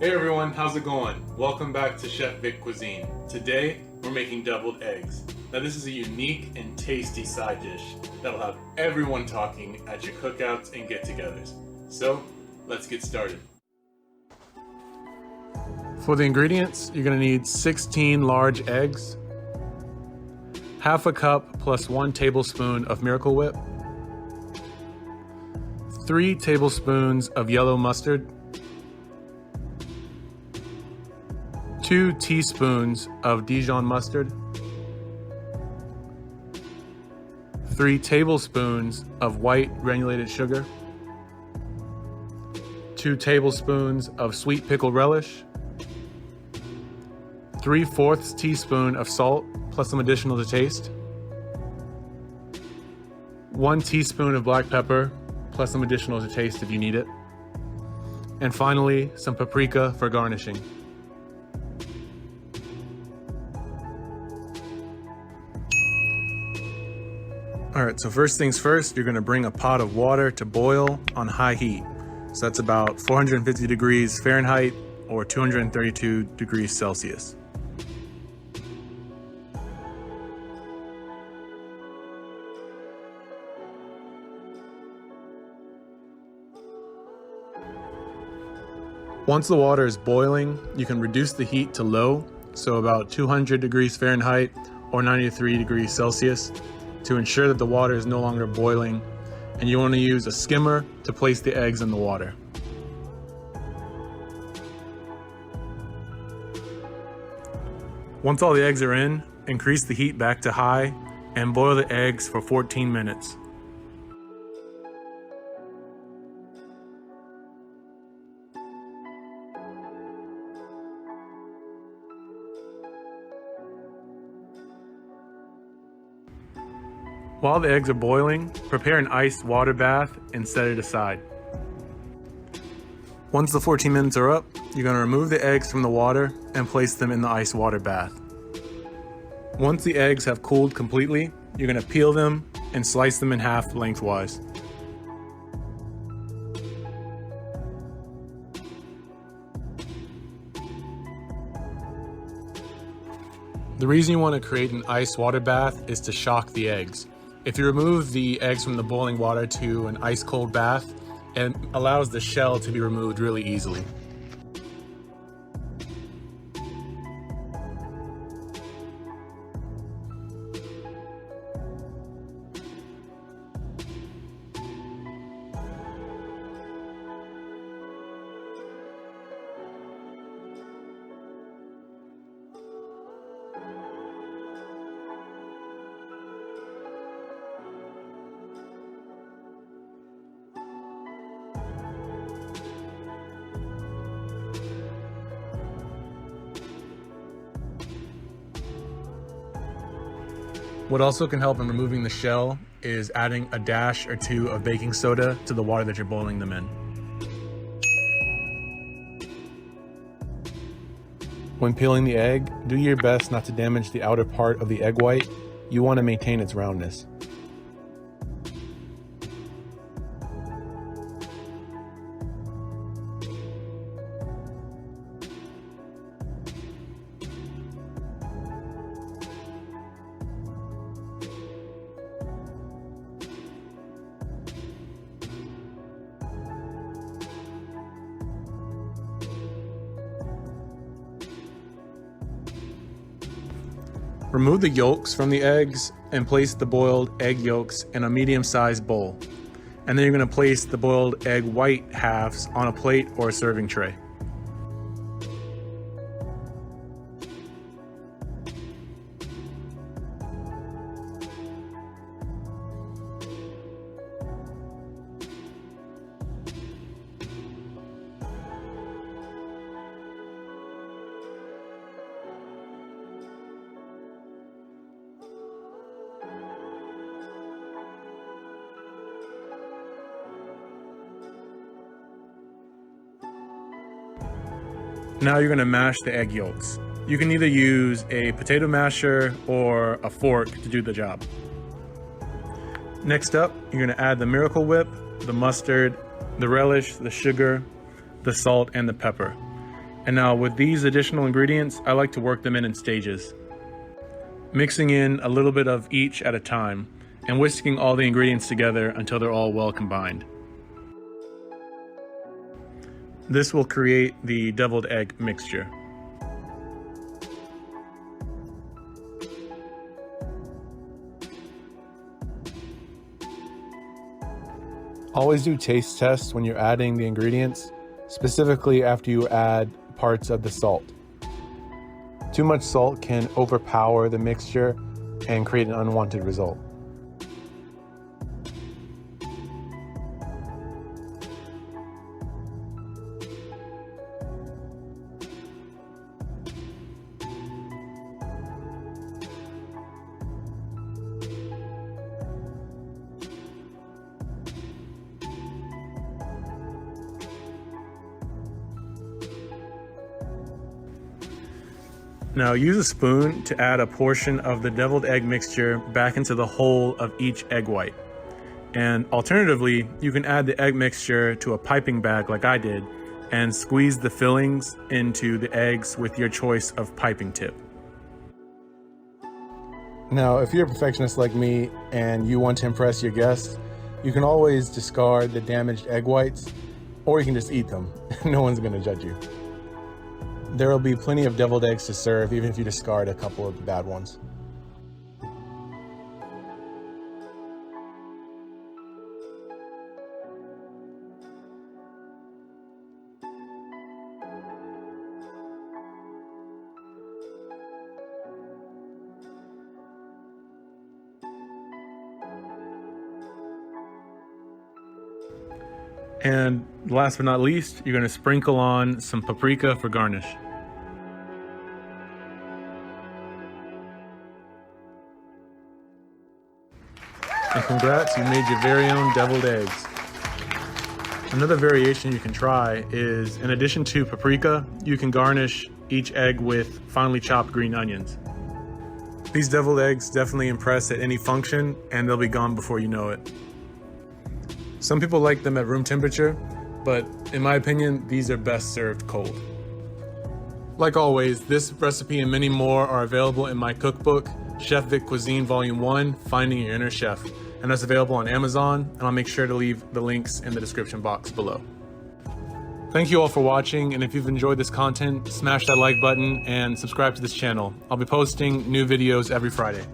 Hey everyone, how's it going? Welcome back to Chef Vic Cuisine. Today, we're making deviled eggs. Now this is a unique and tasty side dish that'll have everyone talking at your cookouts and get-togethers. So, let's get started. For the ingredients, you're gonna need 16 large eggs, half a cup plus 1 tablespoon of Miracle Whip, 3 tablespoons of yellow mustard, 2 teaspoons of Dijon mustard, 3 tablespoons of white granulated sugar, 2 tablespoons of sweet pickled relish, 3/4 teaspoon of salt plus some additional to taste, 1 teaspoon of black pepper plus some additional to taste if you need it, and finally some paprika for garnishing. Alright, so first things first, you're going to bring a pot of water to boil on high heat. So that's about 450 degrees Fahrenheit or 232 degrees Celsius. Once the water is boiling, you can reduce the heat to low, so about 200 degrees Fahrenheit or 93 degrees Celsius, to ensure that the water is no longer boiling, and you want to use a skimmer to place the eggs in the water. Once all the eggs are in, increase the heat back to high and boil the eggs for 14 minutes. While the eggs are boiling, prepare an iced water bath and set it aside. Once the 14 minutes are up, you're going to remove the eggs from the water and place them in the ice water bath. Once the eggs have cooled completely, you're going to peel them and slice them in half lengthwise. The reason you want to create an ice water bath is to shock the eggs. If you remove the eggs from the boiling water to an ice cold bath, it allows the shell to be removed really easily. What also can help in removing the shell is adding a dash or two of baking soda to the water that you're boiling them in. When peeling the egg, do your best not to damage the outer part of the egg white. You want to maintain its roundness. Remove the yolks from the eggs and place the boiled egg yolks in a medium-sized bowl. And then you're going to place the boiled egg white halves on a plate or a serving tray. Now you're going to mash the egg yolks. You can either use a potato masher or a fork to do the job. Next up, you're going to add the Miracle Whip, the mustard, the relish, the sugar, the salt, and the pepper. And now with these additional ingredients, I like to work them in stages, mixing in a little bit of each at a time and whisking all the ingredients together until they're all well combined. This will create the deviled egg mixture. Always do taste tests when you're adding the ingredients, specifically after you add parts of the salt. Too much salt can overpower the mixture and create an unwanted result. Now use a spoon to add a portion of the deviled egg mixture back into the whole of each egg white. And alternatively, you can add the egg mixture to a piping bag like I did and squeeze the fillings into the eggs with your choice of piping tip. Now, if you're a perfectionist like me and you want to impress your guests, you can always discard the damaged egg whites, or you can just eat them. No one's going to judge you. There will be plenty of deviled eggs to serve, even if you discard a couple of the bad ones. And last but not least, you're going to sprinkle on some paprika for garnish. And congrats, you made your very own deviled eggs. Another variation you can try is, in addition to paprika, you can garnish each egg with finely chopped green onions. These deviled eggs definitely impress at any function, and they'll be gone before you know it. Some people like them at room temperature, but in my opinion, these are best served cold. Like always, this recipe and many more are available in my cookbook, Chef Vic Cuisine Volume 1, Finding Your Inner Chef, and that's available on Amazon, and I'll make sure to leave the links in the description box below. Thank you all for watching, and if you've enjoyed this content, smash that like button and subscribe to this channel. I'll be posting new videos every Friday.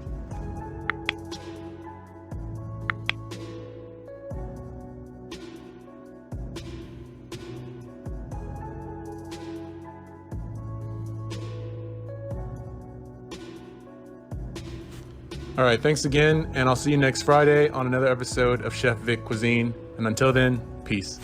All right, thanks again, and I'll see you next Friday on another episode of Chef Vic Cuisine. And until then, peace.